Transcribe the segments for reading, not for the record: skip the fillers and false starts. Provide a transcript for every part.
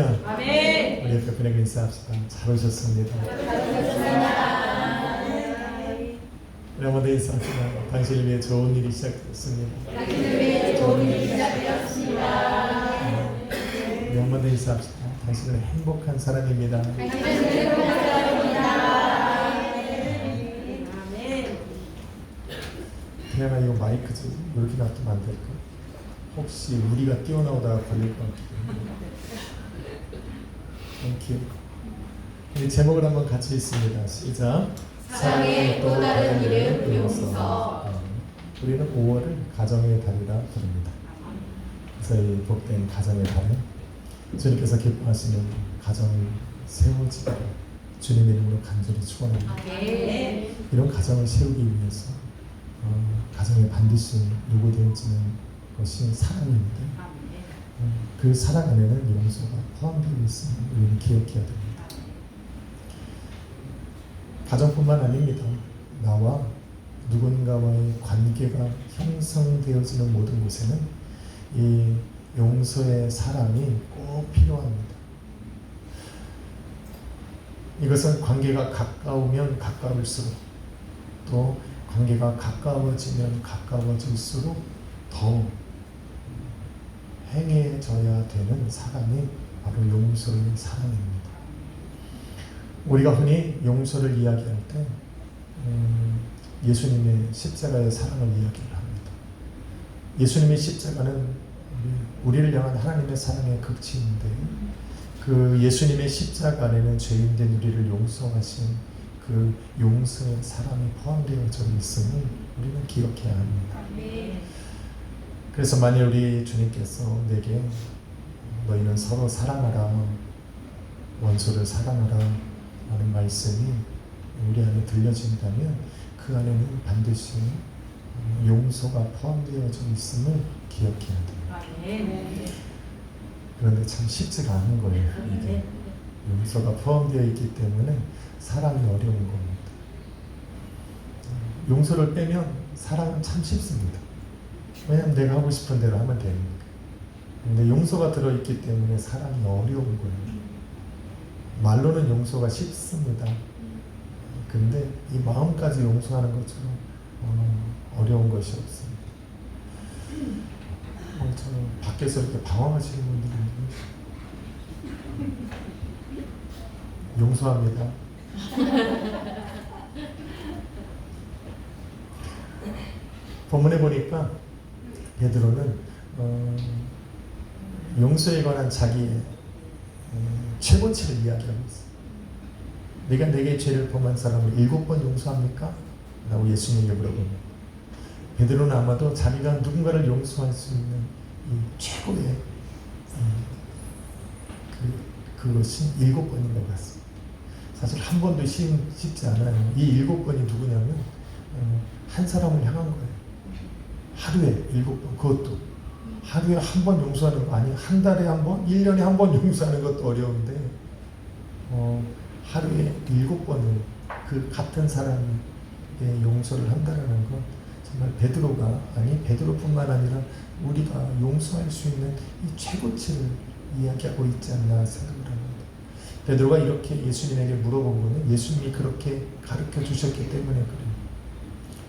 할렐루야. 아멘. 우리 옆에 분에게 인사합시다. 잘 오셨습니다. 우리 한번 더 인사합시다. 당신을 위해 좋은 일이 시작되었습니다. 당신을 위해 좋은 일이 시작되었습니다. 우리 한번 더 인사합시다. 당신은 행복한 사람입니다. 당신은 행복한 사람입니다. 아멘. 태양아, 이거 마이크 좀 이렇게 놔두면 안 될까? 혹시 우리가 뛰어나오다가 걸릴 것 같기 때문에. 땡큐. 우리 제목을 한번 같이 읽습니다. 시작. 사랑의 또 다른 이름 용서. 우리는 5월을 가정의 달이라 부릅니다. 그래서 이 복된 가정의 달은 주님께서 기뻐하시는 가정을 세워지기를 주님의 이름으로 간절히 축원합니다. 아멘. 이런 가정을 세우기 위해서 가정에 반드시 요구되어지는 것이 사랑입니다. 그 사랑 안에는 용서가 포함되어 있음을 우리는 기억해야 됩니다. 가정뿐만 아닙니다. 나와 누군가와의 관계가 형성되어지는 모든 곳에는 이 용서의 사랑이 꼭 필요합니다. 이것은 관계가 가까우면 가까울수록 또 관계가 가까워지면 가까워질수록 더 행해져야 되는 사랑이 바로 용서의 사랑입니다. 우리가 흔히 용서를 이야기할 때 예수님의 십자가의 사랑을 이야기를 합니다. 예수님의 십자가는 우리를 향한 하나님의 사랑의 극치인데 그 예수님의 십자가 안에는 죄인된 우리를 용서하신 그 용서의 사랑이 포함되어져 있음을 우리는 기억해야 합니다. 그래서 만일 우리 주님께서 내게 너희는 서로 사랑하라, 원수를 사랑하라 라는 말씀이 우리 안에 들려진다면 그 안에는 반드시 용서가 포함되어져 있음을 기억해야 됩니다. 그런데 참 쉽지가 않은 거예요. 이게 용서가 포함되어 있기 때문에 사랑이 어려운 겁니다. 용서를 빼면 사랑은 참 쉽습니다. 왜냐하면 내가 하고 싶은 대로 하면 되니까. 근데 용서가 들어있기 때문에 사랑이 어려운 거예요. 말로는 용서가 쉽습니다. 근데 이 마음까지 용서하는 것처럼 어려운 것이 없습니다. 저는 밖에서 이렇게 방황하시는 분들이 용서합니다. 본문에 보니까 베드로는 용서에 관한 자기의 최고치를 이야기하고 있어요. 네가 내게 죄를 범한 사람을 7번 용서합니까? 라고 예수님에게 물어봅니다. 베드로는 아마도 자기가 누군가를 용서할 수 있는 이 최고의 그것이 7번인 것 같습니다. 사실 한 번도 쉽지 않아요. 이 7번이 누구냐면 한 사람을 향한 거예요. 하루에 7번, 그것도 하루에 한 번 용서하는 거 아니에요. 한 달에 한 번, 1년에 한 번 용서하는 것도 어려운데 하루에 7번을 그 같은 사람에게 용서를 한다는 건 정말 베드로뿐만 아니라 우리가 용서할 수 있는 이 최고치를 이야기하고 있지 않나 생각을 합니다. 베드로가 이렇게 예수님에게 물어본 것은 예수님이 그렇게 가르쳐 주셨기 때문에 그래요.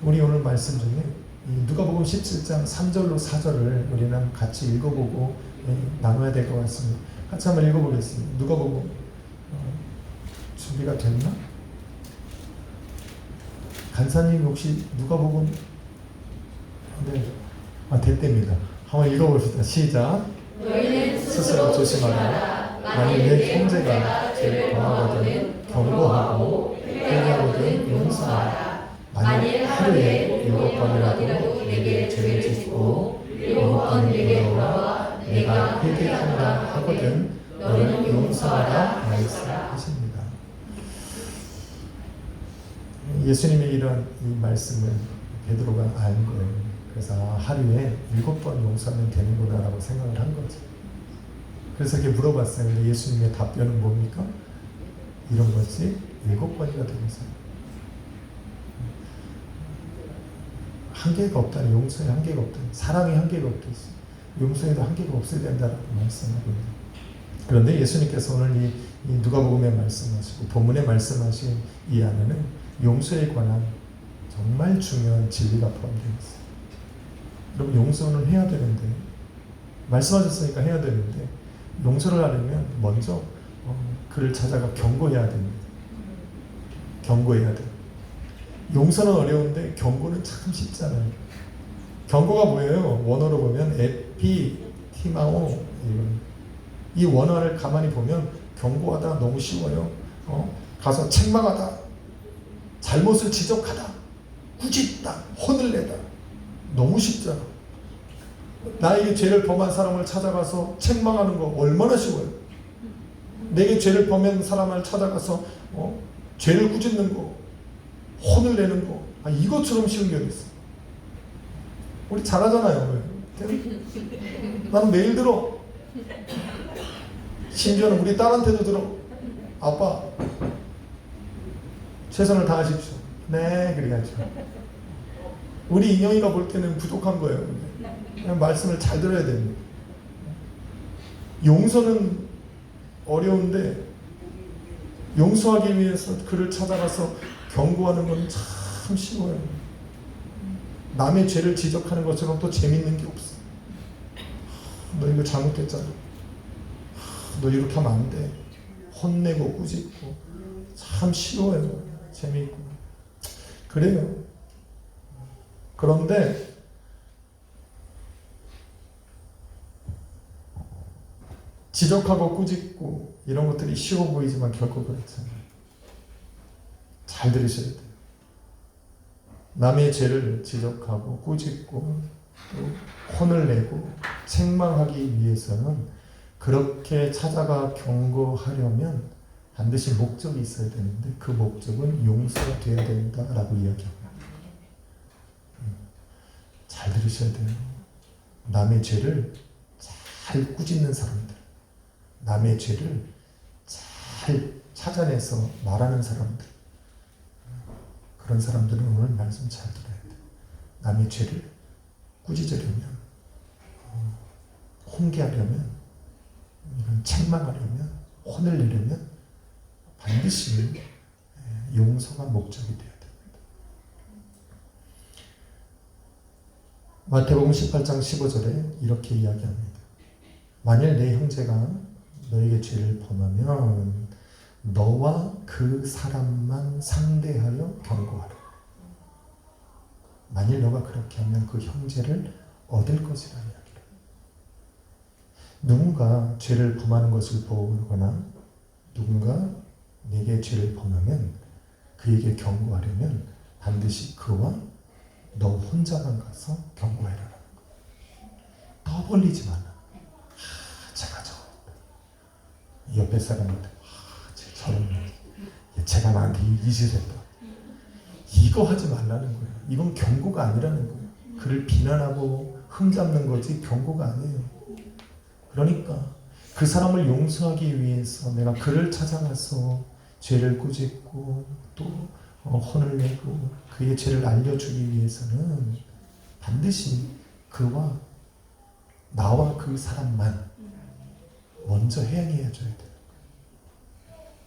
우리 오늘 말씀 중에 누가복음 17장 3절로 4절을 우리는 같이 읽어보고 나눠야 될 것 같습니다. 같이 한번 읽어보겠습니다. 누가복음 준비가 됐나? 간사님 혹시 누가복음 됐답니다. 한번 읽어봅시다. 시작. 너희는 스스로 조심하라. 만일 내 형제가 죄를 범하거든 경고하고 회개하거든 용서하라. 만일 하루에 7번이라도 내게 죄를 짓고 7번 내게 돌아와 내가 회개한다 하거든 너는 용서하라 말씀하십니다. 예수님의 이런 이 말씀을 베드로가 알 거예요. 그래서 하루에 7번 용서하면 되는구나 라고 생각을 한 거죠. 그래서 이렇게 물어봤어요. 근데 예수님의 답변은 뭡니까? 이런 거지 7번이나 되면서 한계가 없다니, 용서에 한계가 없다니, 사랑에 한계가 없겠어. 용서에도 한계가 없어야 된다라고 말씀하고 있는. 그런데 예수님께서 오늘 이 누가복음에 말씀하시고 본문에 말씀하신 이 안에는 용서에 관한 정말 중요한 진리가 포함되어 있어요. 여러분, 용서는 해야 되는데, 말씀하셨으니까 해야 되는데, 용서를 하려면 먼저 그를 찾아가 경고해야 됩니다. 경고해야 돼요. 용서는 어려운데 경고는 참 쉽잖아요. 경고가 뭐예요? 원어로 보면 에피티마오, 이 원어를 가만히 보면 경고하다 너무 쉬워요. 가서 책망하다, 잘못을 지적하다, 꾸짖다, 혼을 내다, 너무 쉽잖아. 나에게 죄를 범한 사람을 찾아가서 책망하는 거 얼마나 쉬워요. 내게 죄를 범한 사람을 찾아가서 죄를 꾸짖는 거, 혼을 내는 거, 이것처럼 쉬운 게 어딨어. 우리 잘하잖아요. 나는 매일 들어. 심지어는 우리 딸한테도 들어. 아빠, 최선을 다하십시오. 네, 그래야죠. 우리 인영이가 볼 때는 부족한 거예요. 그냥 말씀을 잘 들어야 됩니다. 용서는 어려운데 용서하기 위해서 그를 찾아가서 경고하는 건 참 쉬워요. 남의 죄를 지적하는 것처럼 또 재밌는 게 없어. 너 이거 잘못했잖아. 너 이렇게 하면 안 돼. 혼내고 꾸짖고 참 쉬워요. 재미있고. 그래요. 그런데 지적하고 꾸짖고 이런 것들이 쉬워 보이지만 결코 그렇지 않아요. 잘 들으셔야 돼요. 남의 죄를 지적하고 꾸짖고 또 혼을 내고 책망하기 위해서는 그렇게 찾아가 경고하려면 반드시 목적이 있어야 되는데 그 목적은 용서가 되어야 된다라고 이야기합니다. 잘 들으셔야 돼요. 남의 죄를 잘 꾸짖는 사람들, 남의 죄를 잘 찾아내서 말하는 사람들, 그런 사람들은 오늘 말씀 잘 들어야 돼요. 남의 죄를 꾸짖으려면, 홍계하려면, 책망하려면, 혼을 내려면 반드시 용서가 목적이 되어야 됩니다. 마태복음 18장 15절에 이렇게 이야기합니다. 만일 내 형제가 너에게 죄를 범하면 너와 그 사람만 상대하여 경고하라. 만일 너가 그렇게 하면 그 형제를 얻을 것이라 이야기를. 누군가 죄를 범하는 것을 보거나 누군가 내게 죄를 범하면 그에게 경고하려면 반드시 그와 너 혼자만 가서 경고해라라는 거예요. 떠벌리지 마라. 제가 옆에 사람한테 제가 나한테 이 짓을 했다. 이거 하지 말라는 거예요. 이건 경고가 아니라는 거예요. 그를 비난하고 흠잡는 거지 경고가 아니에요. 그러니까 그 사람을 용서하기 위해서 내가 그를 찾아가서 죄를 꾸짖고 또 혼을 내고 그의 죄를 알려주기 위해서는 반드시 그와 나와 그 사람만 먼저 해양해줘야 돼요.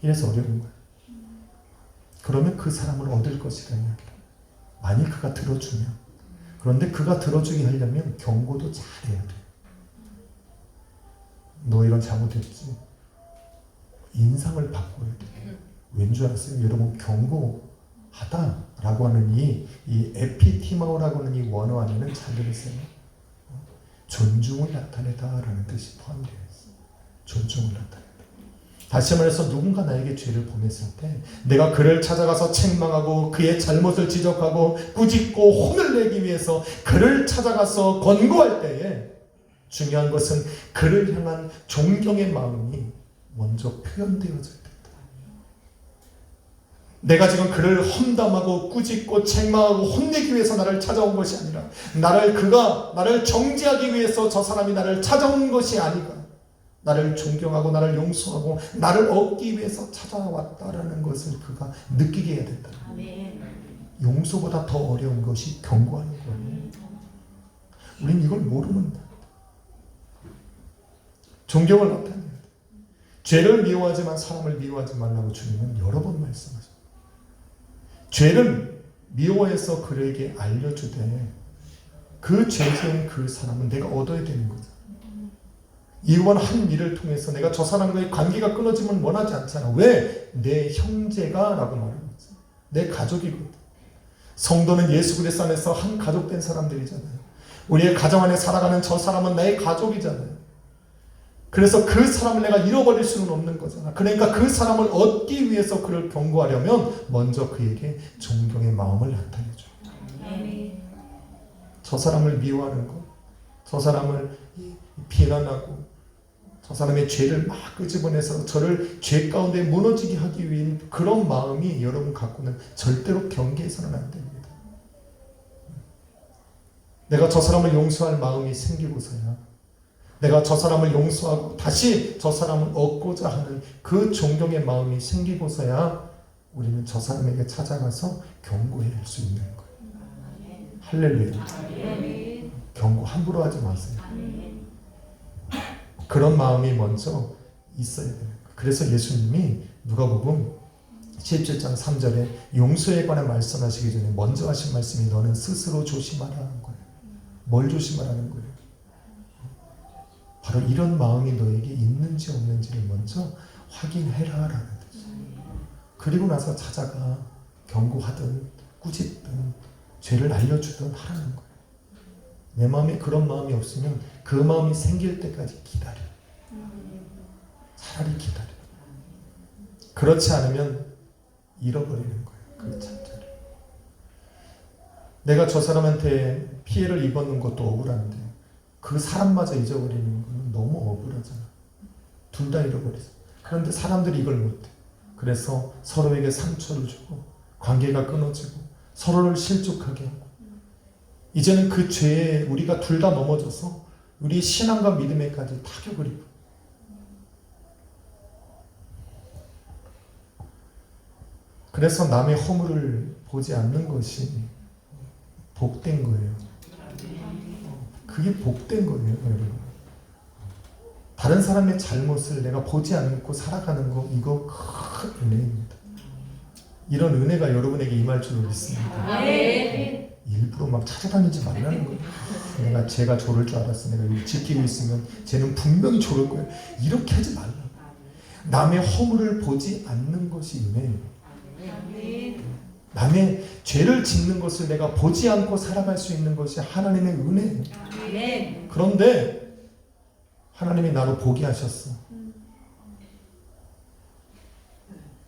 이래서 어려운 거예요. 그러면 그 사람을 얻을 것이라는 이야기를. 만일 그가 들어주면. 그런데 그가 들어주게 하려면 경고도 잘해야 돼요. 너 이런 잘못했지. 인상을 바꿔야 돼요. 왠줄 알았어요? 여러분, 경고하다라고 하는 이 에피티마오라고 하는 이 원어 안에는 잘 들으세요. 존중을 나타내다라는 뜻이 포함되어 있어요. 존중을 나타낸다. 다시 말해서 누군가 나에게 죄를 범했을 때 내가 그를 찾아가서 책망하고 그의 잘못을 지적하고 꾸짖고 혼을 내기 위해서 그를 찾아가서 권고할 때에 중요한 것은 그를 향한 존경의 마음이 먼저 표현되어져야 된다. 내가 지금 그를 험담하고 꾸짖고 책망하고 혼내기 위해서 나를 찾아온 것이 아니라 그가 나를 정죄하기 위해서 저 사람이 나를 찾아온 것이 아니라 나를 존경하고 나를 용서하고 나를 얻기 위해서 찾아왔다라는 것을 그가 느끼게 해야 된다. 아멘. 용서보다 더 어려운 것이 경고하는 거예요. 우린 이걸 모르는 존경을 나타내야 돼. 죄를 미워하지만 사람을 미워하지 말라고 주님은 여러 번 말씀하십니다. 죄를 미워해서 그에게 알려주되 그 죄지은 그 사람은 내가 얻어야 되는 거죠. 이번 한 일을 통해서 내가 저 사람과의 관계가 끊어지면 원하지 않잖아. 왜? 내 형제가 라고 말하는 거죠. 내 가족이거든. 성도는 예수 그리스도 안에서 한 가족 된 사람들이잖아요. 우리의 가정 안에 살아가는 저 사람은 나의 가족이잖아요. 그래서 그 사람을 내가 잃어버릴 수는 없는 거잖아. 그러니까 그 사람을 얻기 위해서 그를 경고하려면 먼저 그에게 존경의 마음을 나타내줘. 저 사람을 미워하는 것, 저 사람을 비난하고 저 사람의 죄를 막 끄집어내서 저를 죄 가운데 무너지게 하기 위한 그런 마음이 여러분 갖고는 절대로 경계해서는 안 됩니다. 내가 저 사람을 용서할 마음이 생기고서야 내가 저 사람을 용서하고 다시 저 사람을 얻고자 하는 그 존경의 마음이 생기고서야 우리는 저 사람에게 찾아가서 경고해야 할 수 있는 거예요. 할렐루야. 경고 함부로 하지 마세요. 그런 마음이 먼저 있어야 돼요. 그래서 예수님이 누가복음 17장 3절에 용서에 관해 말씀하시기 전에 먼저 하신 말씀이 너는 스스로 조심하라는 거예요. 뭘 조심하라는 거예요? 바로 이런 마음이 너에게 있는지 없는지를 먼저 확인해라라는 뜻이에요. 그리고 나서 찾아가 경고하든 꾸짖든 죄를 알려주든 하라는 거예요. 내 마음에 그런 마음이 없으면 그 마음이 생길 때까지 기다려. 차라리 기다려. 그렇지 않으면 잃어버리는 거예요. 그 잠자리. 내가 저 사람한테 피해를 입었는 것도 억울한데 그 사람마저 잊어버리는 건 너무 억울하잖아. 둘 다 잃어버리죠. 그런데 사람들이 이걸 못해. 그래서 서로에게 상처를 주고 관계가 끊어지고 서로를 실족하게 하고 이제는 그 죄에 우리가 둘 다 넘어져서 우리 신앙과 믿음에까지 타격을 입고 그래서 남의 허물을 보지 않는 것이 복된 거예요. 그게 복된 거예요, 여러분. 다른 사람의 잘못을 내가 보지 않고 살아가는 거 이거 큰 은혜입니다. 이런 은혜가 여러분에게 임할 줄을 믿습니다. 일부러 막 찾아다니지 말라는 거예요. 제가 조를 줄 알았어. 내가 이걸 지키고 있으면 쟤는 분명히 조를 거예요. 이렇게 하지 말라. 남의 허물을 보지 않는 것이 은혜예요. 남의 죄를 짓는 것을 내가 보지 않고 살아갈 수 있는 것이 하나님의 은혜예요. 그런데 하나님이 나를 보게 하셨어.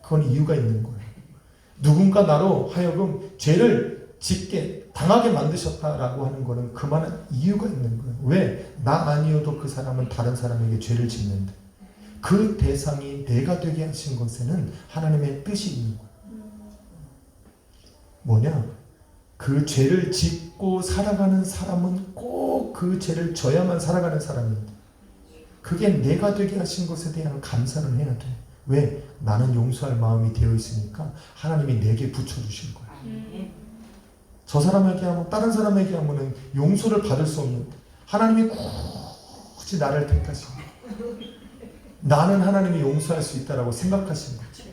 그건 이유가 있는 거예요. 누군가 나로 하여금 죄를 짓게 당하게 만드셨다라고 하는 것은 그만한 이유가 있는 거예요. 왜? 나 아니어도 그 사람은 다른 사람에게 죄를 짓는데 그 대상이 내가 되게 하신 것에는 하나님의 뜻이 있는 거예요. 뭐냐? 그 죄를 짓고 살아가는 사람은 꼭 그 죄를 져야만 살아가는 사람입니다. 그게 내가 되게 하신 것에 대한 감사를 해야 돼. 왜? 나는 용서할 마음이 되어 있으니까 하나님이 내게 붙여주신 거야. 저 사람에게 하면 다른 사람에게 하면은 용서를 받을 수 없는데 하나님이 굳이 나를 택하신 거야. 나는 하나님이 용서할 수 있다라고 생각하신 거지.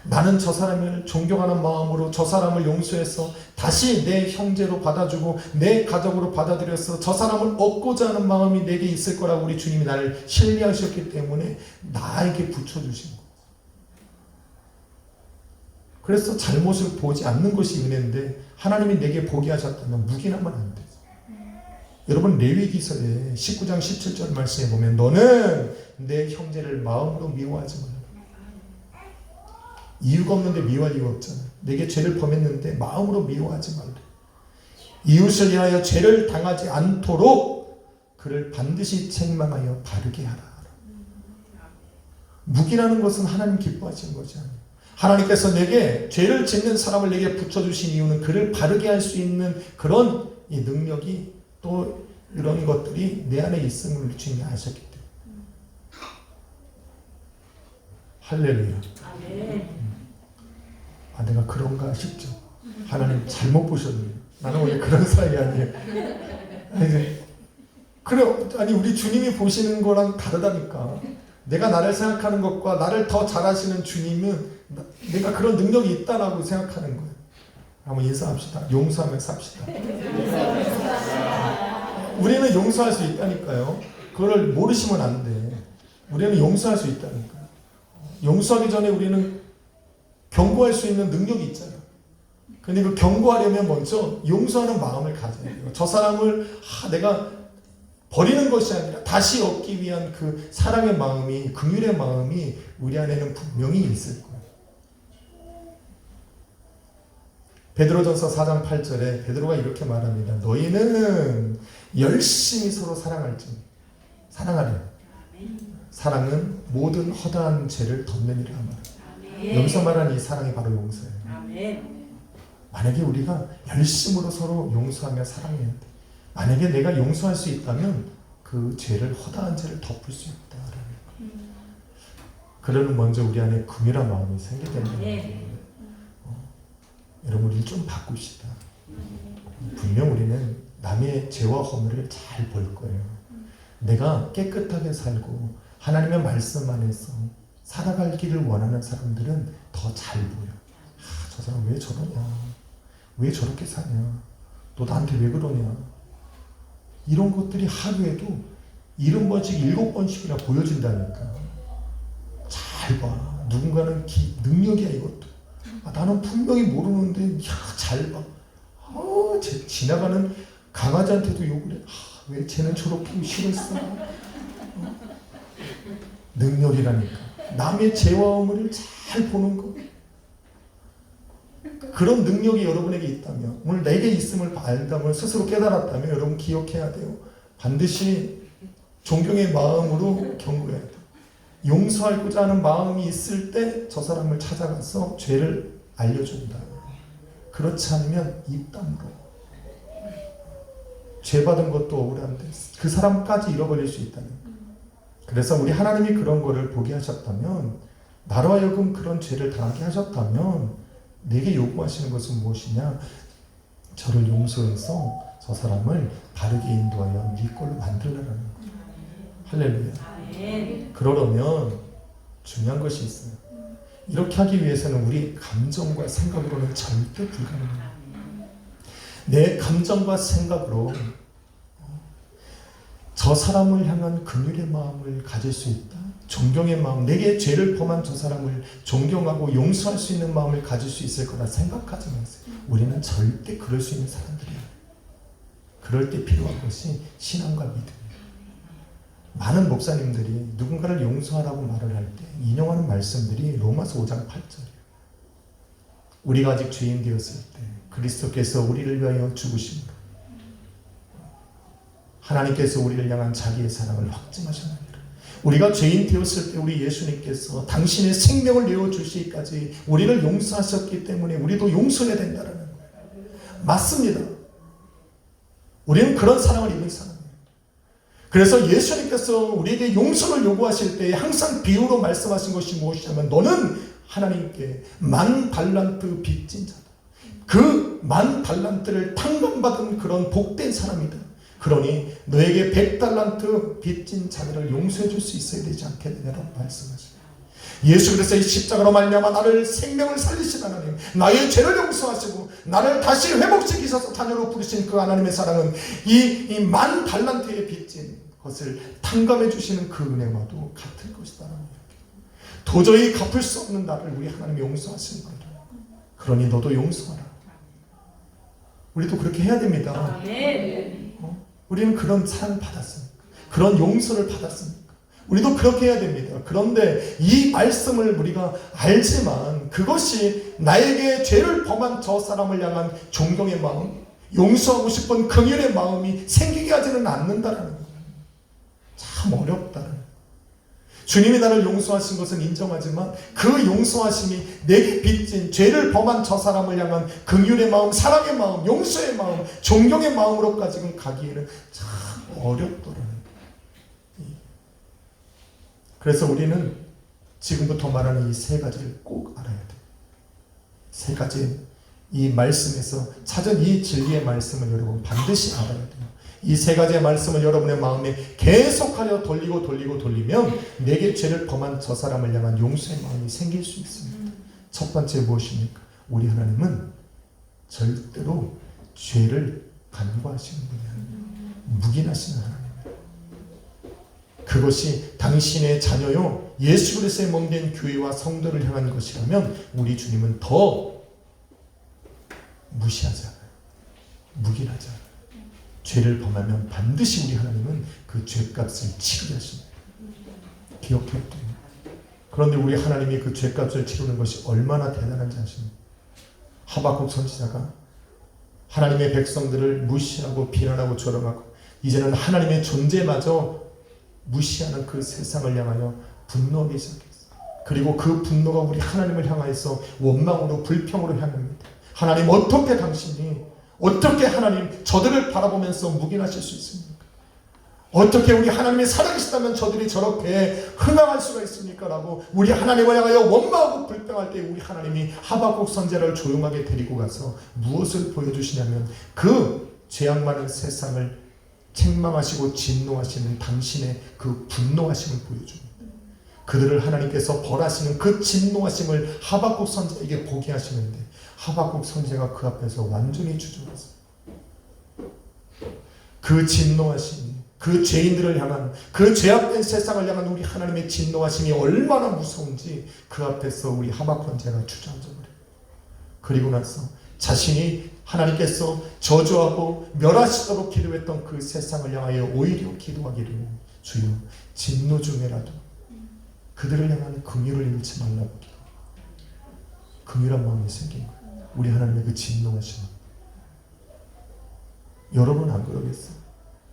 나는 저 사람을 존경하는 마음으로 저 사람을 용서해서 다시 내 형제로 받아주고 내 가족으로 받아들여서 저 사람을 얻고자 하는 마음이 내게 있을 거라고 우리 주님이 나를 신뢰하셨기 때문에 나에게 붙여주신 거예요. 그래서 잘못을 보지 않는 것이 은혜인데 하나님이 내게 보게 하셨다면 묵인하면 안 되죠. 여러분 레위기서에 19장 17절 말씀에 보면 너는 내 형제를 마음으로 미워하지 말라. 이유가 없는데 미워할 이유가 없잖아. 내게 죄를 범했는데 마음으로 미워하지 말라. 이웃을 위하여 죄를 당하지 않도록 그를 반드시 책망하여 바르게 하라. 묵인하는 것은 하나님 기뻐하시는 것이 아니에요. 하나님께서 내게 죄를 짓는 사람을 내게 붙여주신 이유는 그를 바르게 할 수 있는 그런 이 능력이 또 이런 것들이 내 안에 있음을 주님이 아셨기 때문에. 할렐루야. 아, 내가 그런가 싶죠. 하나님 잘못 보셨네요. 나는 원래 그런 사이 아니에요. 아니 우리 주님이 보시는 거랑 다르다니까. 내가 나를 생각하는 것과 나를 더 잘하시는 주님은 내가 그런 능력이 있다라고 생각하는 거예요. 한번 인사합시다. 용서하며 삽시다. 우리는 용서할 수 있다니까요. 그걸 모르시면 안 돼. 우리는 용서할 수 있다니까요. 용서하기 전에 우리는 경고할 수 있는 능력이 있잖아. 근데 그 경고하려면 먼저 용서하는 마음을 가져야 돼요. 저 사람을 내가 버리는 것이 아니라 다시 얻기 위한 그 사랑의 마음이, 긍휼의 마음이 우리 안에는 분명히 있을 거예요. 베드로전서 4장 8절에 베드로가 이렇게 말합니다. 너희는 열심히 서로 사랑할지니 사랑하려. 사랑은 모든 허다한 죄를 덮느니라 말합니다. 여기서 말하는 이 사랑이 바로 용서예요. 만약에 우리가 열심으로 서로 용서하며 사랑해야 돼. 만약에 내가 용서할 수 있다면 그 죄를, 허다한 죄를 덮을 수 있다라는 거예요. 그러면 먼저 우리 안에 긍휼한 마음이 생기게 된다는 거예요. 여러분, 우리 좀 바꿉시다. 분명 우리는 남의 죄와 허물을 잘 볼 거예요. 내가 깨끗하게 살고 하나님의 말씀 안에서 살아갈 길을 원하는 사람들은 더 잘 보여. 저 사람 왜 저러냐? 왜 저렇게 사냐? 너 나한테 왜 그러냐? 이런 것들이 하루에도 70번씩 7번씩이나 보여진다니까. 잘 봐. 누군가는 능력이야 이것도. 나는 분명히 모르는데 잘 봐. 지나가는 강아지한테도 욕을 해. 왜 쟤는 저렇게 싫었어? 능력이라니까. 남의 죄와 허물을 잘 보는 거. 그런 능력이 여러분에게 있다면, 오늘 내게 있음을 알다면, 스스로 깨달았다면 여러분 기억해야 돼요. 반드시 존경의 마음으로 경고해야 돼요. 용서하고자 하는 마음이 있을 때 저 사람을 찾아가서 죄를 알려준다. 그렇지 않으면 입 다물어. 죄 받은 것도 억울한데 그 사람까지 잃어버릴 수 있다는 거예요. 그래서 우리 하나님이 그런 거를 보게 하셨다면, 나로 하여금 그런 죄를 당하게 하셨다면 내게 요구하시는 것은 무엇이냐? 저를 용서해서 저 사람을 바르게 인도하여 네 걸로 만들라는 거예요. 할렐루야. 그러려면 중요한 것이 있어요. 이렇게 하기 위해서는 우리 감정과 생각으로는 절대 불가능해요. 내 감정과 생각으로 저 사람을 향한 긍휼의 마음을 가질 수 있다. 존경의 마음, 내게 죄를 범한 저 사람을 존경하고 용서할 수 있는 마음을 가질 수 있을 거라 생각하지 마세요. 우리는 절대 그럴 수 있는 사람들이야. 그럴 때 필요한 것이 신앙과 믿음이에요. 많은 목사님들이 누군가를 용서하라고 말을 할 때 인용하는 말씀들이 로마서 5장 8절이에요. 우리가 아직 죄인 되었을 때 그리스도께서 우리를 위하여 죽으심으로 하나님께서 우리를 향한 자기의 사랑을 확증하셨느니라. 우리가 죄인 되었을 때 우리 예수님께서 당신의 생명을 내어주시기까지 우리를 용서하셨기 때문에 우리도 용서해야 된다는 거예요. 맞습니다. 우리는 그런 사랑을 입은 사람이에요. 그래서 예수님께서 우리에게 용서를 요구하실 때 항상 비유로 말씀하신 것이 무엇이냐면, 너는 하나님께 10,000달란트 빚진 자다. 그 10,000달란트를 탕감받은 그런 복된 사람이다. 그러니 너에게 100달란트 빚진 자들을 용서해 줄 수 있어야 되지 않겠느냐라고 말씀하십니다. 예수 그리스도의 십자가로 말미암아 나를 생명을 살리신 하나님, 나의 죄를 용서하시고 나를 다시 회복시키셔서 자녀로 부르신 그 하나님의 사랑은 이 10,000달란트의 빚진 것을 탕감해 주시는 그 은혜와도 같을 것이다. 도저히 갚을 수 없는 나를 우리 하나님이 용서하시는 거다. 그러니 너도 용서하라. 우리도 그렇게 해야 됩니다. 우리는 그런 사랑을 받았습니까? 그런 용서를 받았습니까? 우리도 그렇게 해야 됩니다. 그런데 이 말씀을 우리가 알지만 그것이 나에게 죄를 범한 저 사람을 향한 존경의 마음, 용서하고 싶은 긍휼의 마음이 생기게 하지는 않는다라는 거예요. 참 어렵다는 거예요. 주님이 나를 용서하신 것은 인정하지만 그 용서하심이 내게 빚진 죄를 범한 저 사람을 향한 긍휼의 마음, 사랑의 마음, 용서의 마음, 존경의 마음으로까지 가기에는 참 어렵더라는 거예요. 그래서 우리는 지금부터 말하는 이 세 가지를 꼭 알아야 돼요. 세 가지, 이 말씀에서 찾은 이 진리의 말씀을 여러분 반드시 알아야 돼요. 이 세 가지의 말씀을 여러분의 마음에 계속하여 돌리면 내게 죄를 범한 저 사람을 향한 용서의 마음이 생길 수 있습니다. 첫 번째 무엇입니까? 우리 하나님은 절대로 죄를 간과하시는 분이 아니에요. 묵인하시는 하나님이에요. 그것이 당신의 자녀요 예수 그리스도의 몸된 교회와 성도를 향한 것이라면 우리 주님은 더 무시하지 않아요. 묵인하지 않아요. 죄를 범하면 반드시 우리 하나님은 그 죄값을 치르게 하십니다. 기억해야 돼요. 그런데 우리 하나님이 그 죄값을 치르는 것이 얼마나 대단한지 아십니까? 하박국 선지자가 하나님의 백성들을 무시하고 비난하고 조롱하고 이제는 하나님의 존재마저 무시하는 그 세상을 향하여 분노하기 시작했어요. 그리고 그 분노가 우리 하나님을 향하여서 원망으로 불평으로 향합니다. 하나님 어떻게 당신이 어떻게 하나님 저들을 바라보면서 묵인하실 수 있습니까? 어떻게 우리 하나님이 살아계시다면 저들이 저렇게 흥황할 수가 있습니까? 라고 우리 하나님을 향하여 원망하고 불평할 때 우리 하나님이 하박국 선지자를 조용하게 데리고 가서 무엇을 보여주시냐면 그 죄악 많은 세상을 책망하시고 진노하시는 당신의 그 분노하심을 보여줍니다. 그들을 하나님께서 벌하시는 그 진노하심을 하박국 선지자에게 보게 하시는데 하박국 선지자가 그 앞에서 완전히 주저앉았어요. 그 진노하심이 그 죄인들을 향한 그 죄악된 세상을 향한 우리 하나님의 진노하심이 얼마나 무서운지 그 앞에서 우리 하박국 선지자가 주저앉아버려요. 그리고 나서 자신이 하나님께서 저주하고 멸하시도록 기도했던 그 세상을 향하여 오히려 기도하기를 주여 진노 중에라도 그들을 향한 긍휼을 잃지 말라고 긍휼한 마음이 생긴 거예요. 우리 하나님의 그 진노하심. 여러분 안 그러겠어요?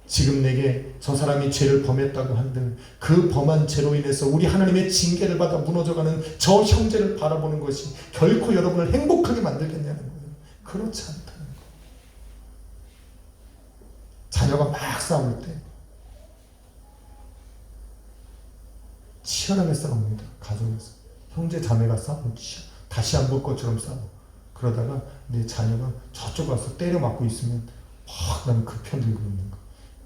지금 내게 저 사람이 죄를 범했다고 한들 그 범한 죄로 인해서 우리 하나님의 징계를 받아 무너져가는 저 형제를 바라보는 것이 결코 여러분을 행복하게 만들겠냐는 거예요. 그렇지 않다는 거예요. 자녀가 막 싸울 때 치열하게 싸웁니다. 가정에서 형제 자매가 싸우면 다시 안 볼 것처럼 싸워. 그러다가 내 자녀가 저쪽 가서 때려 맞고 있으면 나는 그 편 들고 있는 거.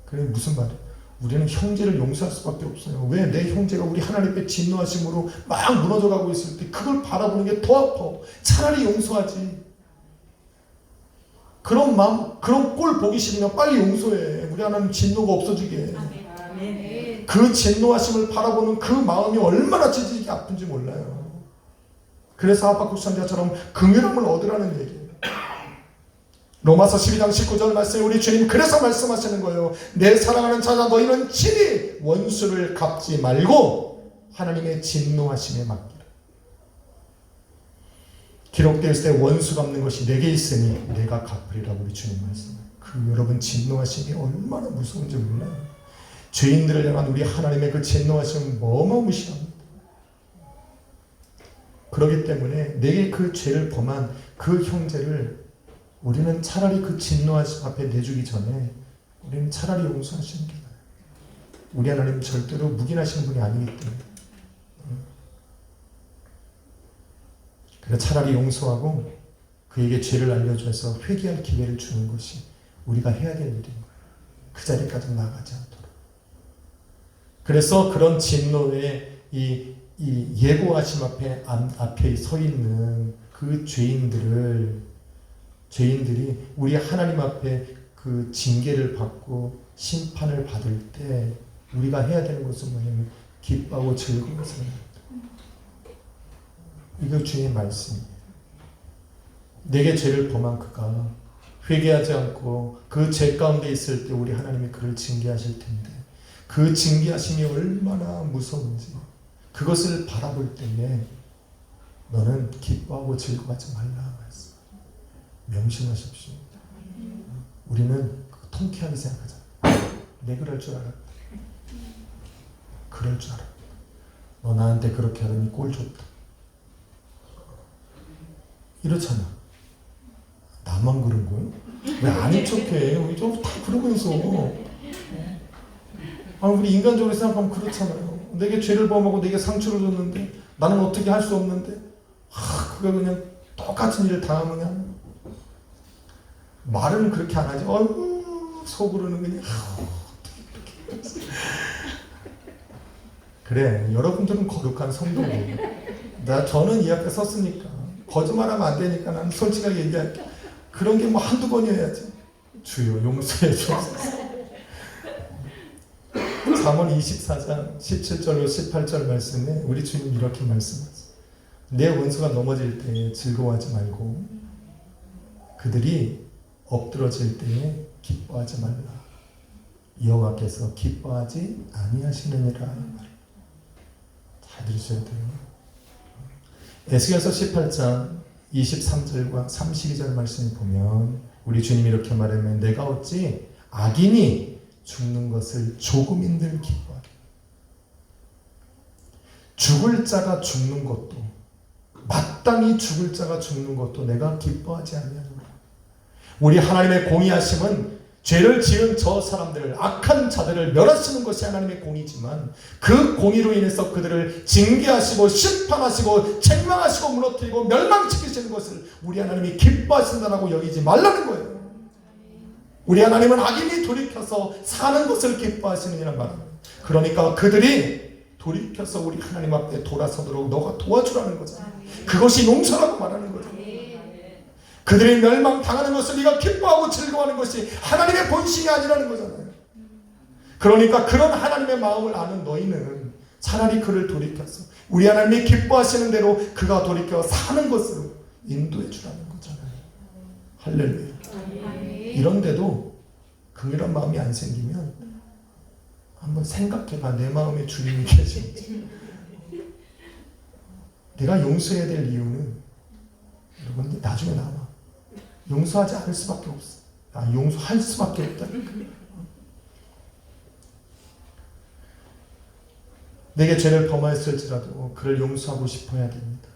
그래 무슨 말이야? 우리는 형제를 용서할 수밖에 없어요. 왜? 내 형제가 우리 하나님의 진노하심으로 막 무너져가고 있을 때 그걸 바라보는 게 더 아파. 차라리 용서하지. 그런 마음, 그런 꼴 보기 싫으면 빨리 용서해. 우리 하나님 진노가 없어지게. 아멘. 그 진노하심을 바라보는 그 마음이 얼마나 찢어지게 아픈지 몰라요. 그래서 하박국 선지자처럼 긍휼함을 얻으라는 얘기예요. 로마서 12장 19절 말씀에 우리 주님 그래서 말씀하시는 거예요. 내 사랑하는 자녀 너희는 친히 원수를 갚지 말고 하나님의 진노하심에 맡기라. 기록되어 있을 때 원수 갚는 것이 내게 있으니 내가 갚으리라고 우리 주님 말씀해요. 그 여러분 진노하심이 얼마나 무서운지 몰라요. 죄인들을 향한 우리 하나님의 그 진노하심은 어마무시합니다. 그렇기 때문에 내게 그 죄를 범한 그 형제를 우리는 차라리 그 진노하심 앞에 내주기 전에 우리는 차라리 용서하시는 게 나아요. 우리 하나님은 절대로 묵인하시는 분이 아니기 때문에 그래서 차라리 용서하고 그에게 죄를 알려줘서 회개할 기회를 주는 것이 우리가 해야 될 일인 거예요. 그 자리까지 나가지 않도록. 그래서 그런 진노의 이 예고하심 앞에 서 있는 그 죄인들이 우리 하나님 앞에 그 징계를 받고 심판을 받을 때 우리가 해야 되는 것은 뭐냐면 기뻐하고 즐거워서 이거 주의 말씀이에요. 내게 죄를 범한 그가 회개하지 않고 그 죄 가운데 있을 때 우리 하나님이 그를 징계하실 텐데 그 징계하심이 얼마나 무서운지 그것을 바라볼 때에 너는 기뻐하고 즐거워하지 말라 말씀. 명심하십시오. 우리는 통쾌하게 생각하잖아. 내 그럴 줄 알았다. 그럴 줄 알았다. 너 나한테 그렇게 하더니 꼴 좋다. 이렇잖아. 나만 그런 거예요? 왜 아닌 척해? 우리 좀 다 그러면서. 우리 인간적으로 생각하면 그렇잖아요. 내게 죄를 범하고 내게 상처를 줬는데 나는 어떻게 할 수 없는데 그가 그냥 똑같은 일을 당하면 말은 그렇게 안 하지. 속으로는 그냥 그래, 여러분들은 거룩한 성도예요. 저는 이 앞에 섰으니까 거짓말하면 안 되니까 나는 솔직하게 얘기할게. 그런 게 뭐 한두 번이어야지. 주여 용서해 주옵소서. 잠언 24장 17절로 18절 말씀에 우리 주님 이렇게 말씀하세요. 내 원수가 넘어질 때에 즐거워하지 말고 그들이 엎드러질 때에 기뻐하지 말라. 여호와께서 기뻐하지 아니하시느니라. 잘 들으셔야 돼요. 에스겔서 18장 23절과 32절 말씀을 보면 우리 주님이 이렇게 말하면 내가 어찌 악인이 죽는 것을 조금인들 기뻐하리. 죽을 자가 죽는 것도 마땅히 죽을 자가 죽는 것도 내가 기뻐하지 아니하노라. 우리 하나님의 공의하심은 죄를 지은 저 사람들을 악한 자들을 멸하시는 것이 하나님의 공의지만 그 공의로 인해서 그들을 징계하시고 심판하시고 책망하시고 무너뜨리고 멸망시키시는 것을 우리 하나님이 기뻐하신다라고 여기지 말라는 거예요. 우리 하나님은 악인이 돌이켜서 사는 것을 기뻐하시느니라 말합니다. 그러니까 그들이 돌이켜서 우리 하나님 앞에 돌아서도록 너가 도와주라는 거잖아. 그것이 용서라고 말하는 거죠. 그들이 멸망당하는 것을 네가 기뻐하고 즐거워하는 것이 하나님의 본심이 아니라는 거잖아요. 그러니까 그런 하나님의 마음을 아는 너희는 차라리 그를 돌이켜서 우리 하나님이 기뻐하시는 대로 그가 돌이켜 사는 것으로 인도해 주라는 거잖아요. 할렐루야. 이런데도 긍휼한 마음이 안 생기면 한번 생각해봐. 내 마음에 주님이 계신지. 내가 용서해야 될 이유는 여러분들 나중에 나와. 용서하지 않을 수밖에 없어. 용서할 수밖에 없다. 내게 죄를 범하였을지라도 그를 용서하고 싶어야 됩니다.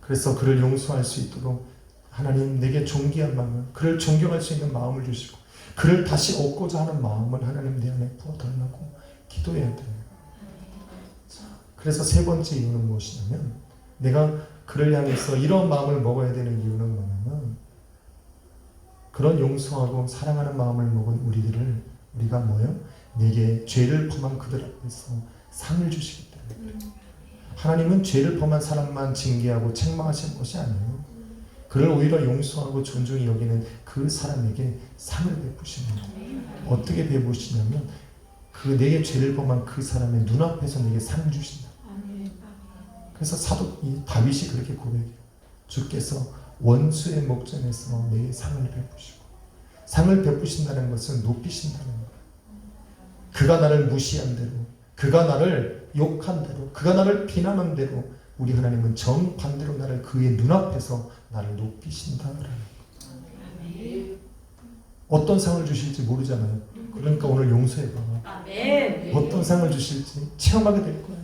그래서 그를 용서할 수 있도록 하나님 내게 존귀한 마음을, 그를 존경할 수 있는 마음을 주시고 그를 다시 얻고자 하는 마음을 하나님 내 안에 부어달라고 기도해야 돼요. 그래서 세 번째 이유는 무엇이냐면 내가 그를 향해서 이런 마음을 먹어야 되는 이유는 뭐냐면 그런 용서하고 사랑하는 마음을 먹은 우리들을 우리가 뭐요? 내게 죄를 범한 그들 앞에서 상을 주시기 때문에 하나님은 죄를 범한 사람만 징계하고 책망하시는 것이 아니에요. 그를 오히려 용서하고 존중히 여기는 그 사람에게 상을 베푸십니다. 어떻게 베푸시냐면 그 내게 죄를 범한 그 사람의 눈앞에서 내게 상을 주신다. 그래서 사도 다윗이 그렇게 고백해요. 주께서 원수의 목전에서 내게 상을 베푸시고, 상을 베푸신다는 것은 높이신다는 거예요. 그가 나를 무시한 대로, 그가 나를 욕한 대로, 그가 나를 비난한 대로 우리 하나님은 정반대로 나를 그의 눈앞에서 나를 높이신다라는 거예요. 어떤 상을 주실지 모르잖아요. 그러니까 오늘 용서해봐. 어떤 상을 주실지 체험하게 될 거예요.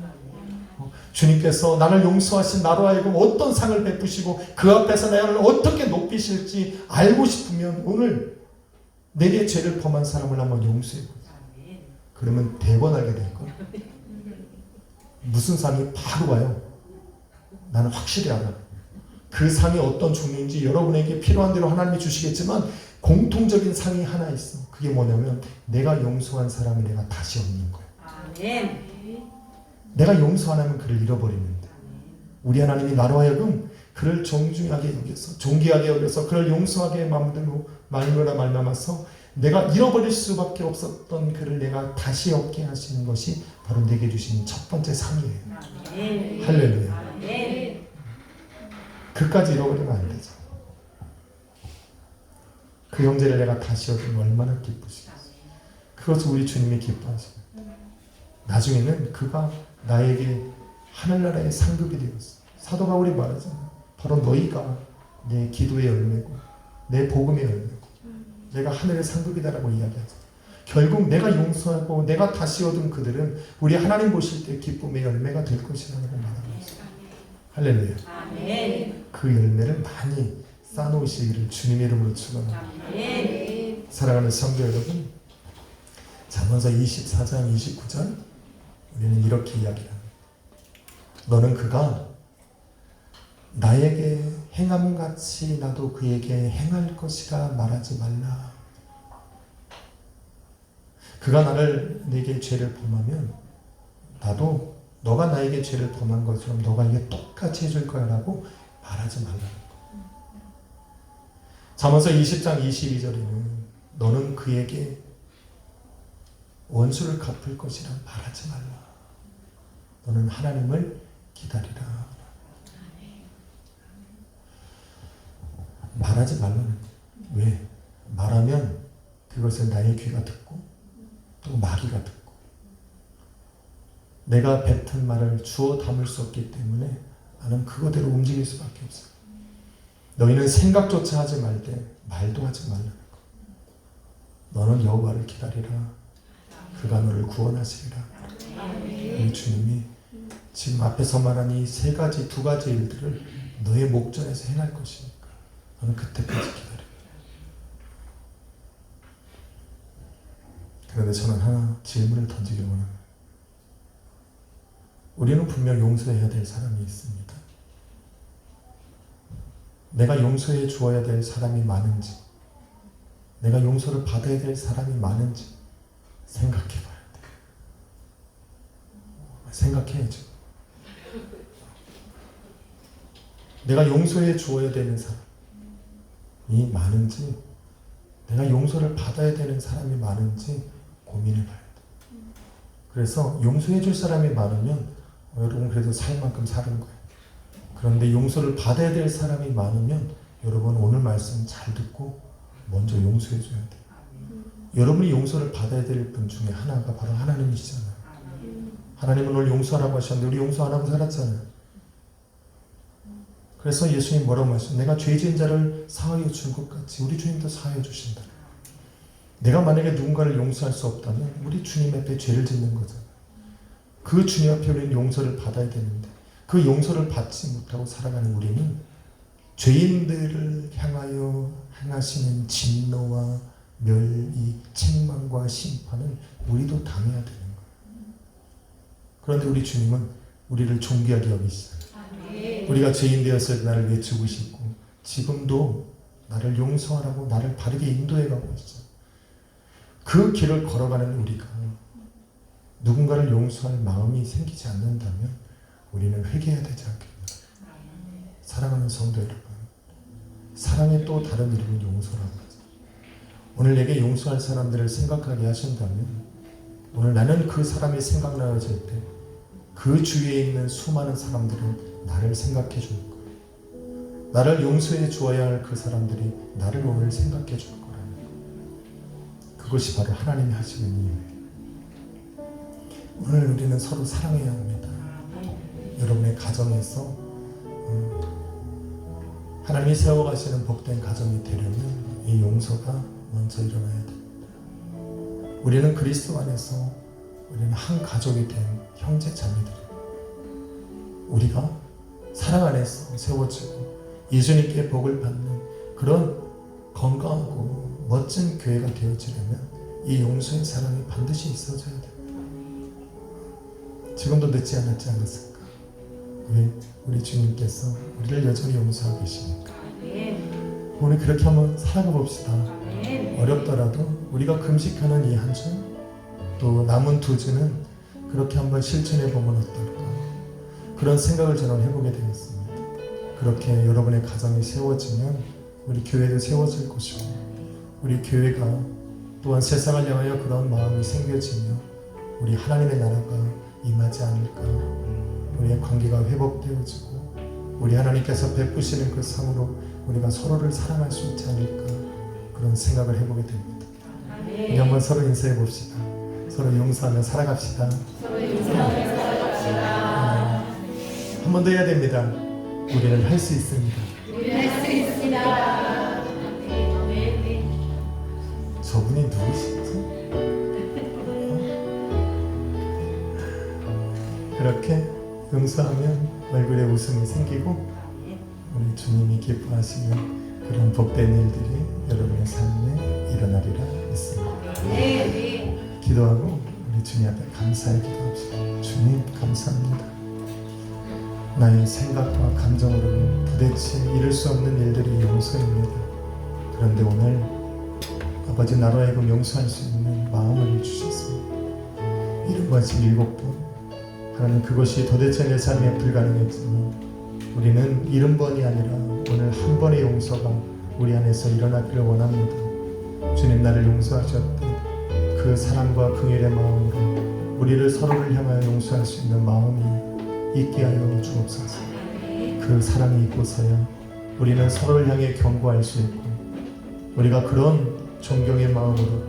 주님께서 나를 용서하신 나로 하여금 어떤 상을 베푸시고 그 앞에서 나를 어떻게 높이실지 알고 싶으면 오늘 내게 죄를 범한 사람을 한번 용서해보세요. 그러면 대번 알게 될 거예요. 무슨 상이 바로 와요. 나는 확실히 알아. 그 상이 어떤 종류인지 여러분에게 필요한 대로 하나님이 주시겠지만 공통적인 상이 하나 있어. 그게 뭐냐면 내가 용서한 사람을 내가 다시 얻는 거예요. 아멘. 내가 용서 안 하면 그를 잃어버리는데 우리 하나님이 나로 하여금 그를 정중하게 여겨서 존귀하게 여겨서 그를 용서하게 말미암아 말미암아서 내가 잃어버릴 수밖에 없었던 그를 내가 다시 얻게 하시는 것이 바로 내게 주신 첫 번째 상이에요. 아멘. 할렐루야. 아멘. 그까지 잃어버리면 안 되죠. 그 형제를 내가 다시 얻으면 얼마나 기쁘시겠어요. 그것을 우리 주님이 기뻐하시고 나중에는 그가 나에게 하늘나라의 상급이 되었어. 사도 바울이 말하잖아요. 바로 너희가 내 기도의 열매고 내 복음의 열매고 내가 하늘의 상급이다라고 이야기하죠. 결국 내가 용서하고 내가 다시 얻은 그들은 우리 하나님 보실 때 기쁨의 열매가 될 것이라고 말하고 있어요. 할렐루야. 아멘. 그 열매를 많이 쌓아놓으시기를 주님의 이름으로 축원합니다. 사랑하는 성도 여러분, 잠언서 24장 29절 우리는 이렇게 이야기합니다. 너는 그가 나에게 행함같이 나도 그에게 행할 것이라 말하지 말라. 그가 내게 죄를 범하면 나도 너가 나에게 죄를 범한 것처럼 너가 이게 똑같이 해줄 거야 라고 말하지 말라는 거. 잠언서 20장 22절에는 너는 그에게 원수를 갚을 것이라 말하지 말라. 너는 하나님을 기다리라. 말하지 말라는 거. 왜? 말하면 그것을 나의 귀가 듣고 또 마귀가 듣고 내가 뱉은 말을 주워 담을 수 없기 때문에 나는 그거대로 움직일 수밖에 없어. 너희는 생각조차 하지 말되 말도 하지 말라는 거. 너는 여호와를 기다리라. 그가 너를 구원하시리라. 우리 주님이 지금 앞에서 말한 이 두 가지 일들을 너의 목전에서 행할 것이니까 너는 그때까지 기다려. 그런데 저는 하나 질문을 던지기 원합니다. 우리는 분명 용서해야 될 사람이 있습니다. 내가 용서해 주어야 될 사람이 많은지, 내가 용서를 받아야 될 사람이 많은지 생각해 봐야 돼. 생각해야죠. 내가 용서해 주어야 되는 사람이 많은지, 내가 용서를 받아야 되는 사람이 많은지 고민해 봐야 돼. 그래서 용서해 줄 사람이 많으면 여러분 그래도 살 만큼 사는 거예요. 그런데 용서를 받아야 될 사람이 많으면 여러분 오늘 말씀 잘 듣고 먼저 용서해 줘야 돼요. 여러분이 용서를 받아야 될 분 중에 하나가 바로 하나님이시잖아요. 하나님은 오늘 용서하라고 하셨는데 우리 용서 안 하고 살았잖아요. 그래서 예수님 뭐라고 말씀하셨어요? 내가 죄 지은 자를 사하여 준 것 같이 우리 주님도 사하여 주신다. 내가 만약에 누군가를 용서할 수 없다면 우리 주님 앞에 죄를 짓는 거잖아요. 그 주님 앞에 우리는 용서를 받아야 되는데 그 용서를 받지 못하고 살아가는 우리는 죄인들을 향하여 행하시는 진노와 멸이, 책망과 심판은 우리도 당해야 되는 거예요. 그런데 우리 주님은 우리를 존귀하게 여기시잖아요. 우리가 죄인 되었을 때 나를 위해 죽으시고 지금도 나를 용서하라고 나를 바르게 인도해 가고 있어요. 그 길을 걸어가는 우리가 누군가를 용서할 마음이 생기지 않는다면 우리는 회개해야 되지 않겠나. 사랑하는 성도 여러분, 사랑의 또 다른 이름은 용서라고 하죠. 오늘 내게 용서할 사람들을 생각하게 하신다면 오늘 나는 그 사람이 생각나질 때 그 주위에 있는 수많은 사람들은 나를 생각해 줄 거예요. 나를 용서해 주어야 할 그 사람들이 나를 오늘 생각해 줄 거라는 거. 그것이 바로 하나님이 하시는 일이에요. 오늘 우리는 서로 사랑해야 합니다. 여러분의 가정에서 하나님이 세워가시는 복된 가정이 되려면 이 용서가 먼저 일어나야 됩니다. 우리는 그리스도 안에서 우리는 한 가족이 된 형제 자매들이에요. 우리가 사랑 안에서 세워지고 예수님께 복을 받는 그런 건강하고 멋진 교회가 되어지려면 이 용서의 사랑이 반드시 있어져야 됩니다. 지금도 늦지 않았지 않았을까? 왜 우리 주님께서 우리를 여전히 용서하고 계시니까. 오늘 그렇게 한번 살아가 봅시다. 어렵더라도 우리가 금식하는 이 한 주, 또 남은 2주는 그렇게 한번 실천해 보면 어떨까? 그런 생각을 저는 해보게 되었습니다. 그렇게 여러분의 가정이 세워지면 우리 교회도 세워질 것이고, 우리 교회가 또한 세상을 향하여 그런 마음이 생겨지며 우리 하나님의 나라가 임하지 않을까. 우리의 관계가 회복되어지고 우리 하나님께서 베푸시는 그 상으로 우리가 서로를 사랑할 수 있지 않을까. 그런 생각을 해보게 됩니다. 우리 한번 서로 인사해 봅시다. 서로 용서하며 살아갑시다. 한 번 더 해야 됩니다. 우리는 할 수 있습니다. 저분이 누구시죠? 그렇게 용서하면 얼굴에 웃음이 생기고 우리 주님이 기뻐하시는 그런 복된 일들이 여러분의 삶에 일어나리라 믿습니다. 기도하고 우리 주님 앞에 감사의 기도합시다. 주님 감사합니다. 나의 생각과 감정으로 도대체 이룰 수 없는 일들이 용서입니다. 그런데 오늘 아버지 나로 하여금 용서할 수 있는 마음을 주셨습니다. 7번씩 7번. 하나님 그것이 도대체 내 삶에 불가능했지만 우리는 70번이 아니라 오늘 한 번의 용서가 우리 안에서 일어나기를 원합니다. 주님 나를 용서하셨던 그 사랑과 긍휼의 마음으로 우리를 서로를 향하여 용서할 수 있는 마음이 있게 하여 주옵소서. 그 사랑이 있고서야 우리는 서로를 향해 경고할 수 있고 우리가 그런 존경의 마음으로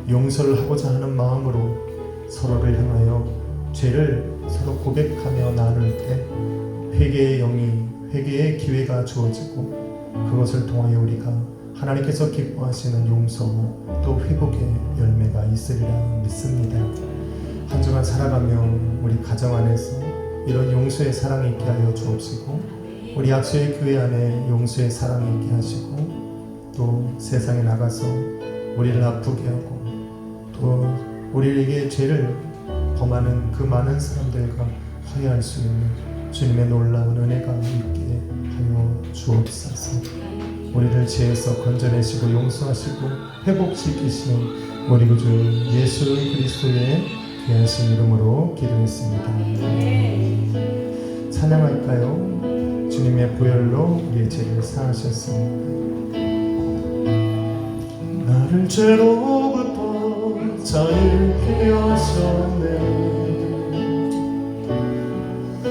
용서를 하고자 하는 마음으로 서로를 향하여 죄를 서로 고백하며 나눌 때 회개의 기회가 주어지고 그것을 통하여 우리가 하나님께서 기뻐하시는 용서와 또 회복의 열매가 있으리라 믿습니다. 한 주간 살아가며 우리 가정 안에서 이런 용서의 사랑이 있게 하여 주옵시고 우리 약수의 교회 안에 용서의 사랑이 있게 하시고 또 세상에 나가서 우리를 아프게 하고 또 우리에게 죄를 범하는 그 많은 사람들과 화해할 수 있는 주님의 놀라운 은혜가 있게 하여 주옵소서. 우리를 죄에서 건져내시고 용서하시고 회복시키시는 우리 구주 예수 그리스도의 귀하신 이름으로 기도했습니다. 찬양할까요? 주님의 보혈로 우리의 죄를 사하셨습니다. 나를 죄로부터 자유케 하셨네.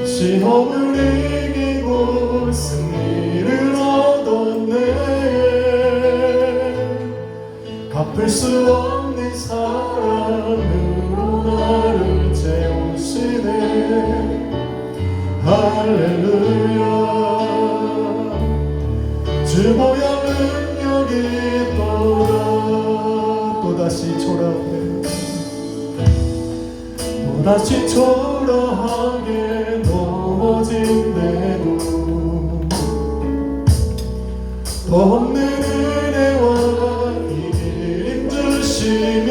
시험을 이기고 승리를 얻었네. 갚을 수 없는 사랑으로 나를 채우시네. 할렐루야. 주 보혈은 여기 있도다. 또다시 초라해 또다시 초라하게 넘어진대도 더 없는 은혜와 이길 주시며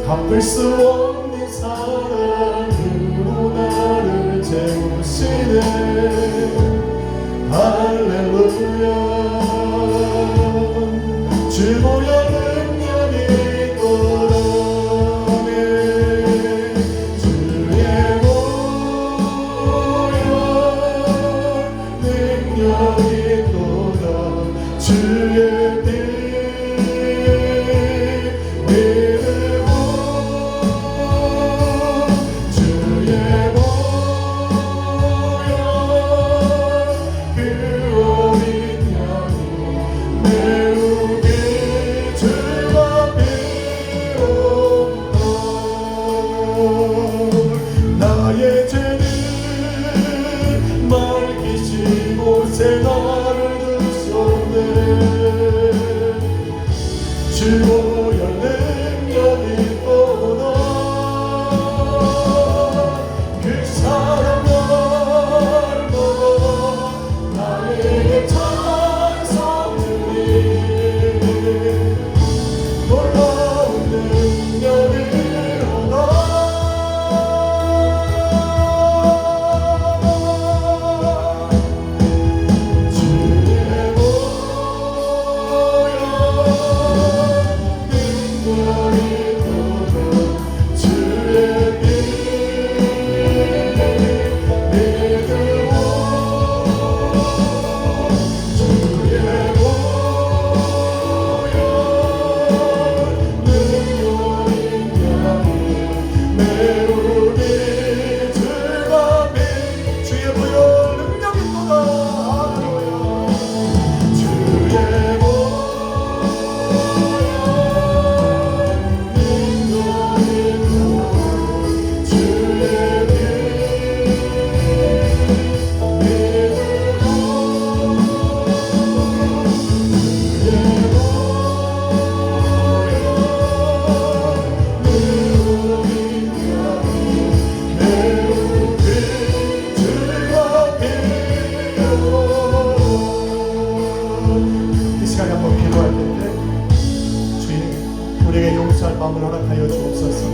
갚을 수 없는 사랑으로 나를 채우시네. 할렐루야. 주 보혈은 여기 있도다. 주의 보혈 능력이 있도다. 주의 피 믿으고 주의 보혈 그 어린 양이 매우 나의 죄는 말기신 곳에 나를 두셨네. 주 보혈 능력이 있도다. 그 사랑 나를 보고 나에게 찬송하니 놀라운 능력을 얻어. 마음을 허락하여 주옵소서.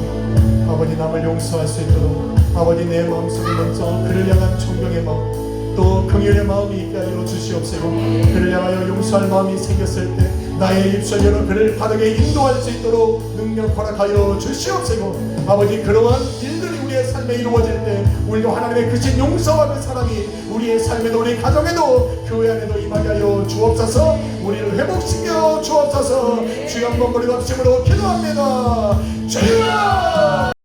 아버지 남을 용서할 수 있도록 아버지 내 마음속에 먼저 그를 향한 존경의 마음 또 긍휼의 마음이 있게 하여 주시옵시고 그를 향하여 용서할 마음이 생겼을 때 나의 입술 열어 그를 바르게 인도할 수 있도록 능력 허락하여 주시옵시고 아버지 그러한 일들이 우리의 삶에 이루어질 때 우리도 하나님의 크신 용서하는 사람이 우리의 삶에도 우리 가정에도 교회 안에도 임하게 하여 주옵소서. 우리를 회복시켜 주옵소서. 주여 한번 머리 박심으로 기도합니다. 주여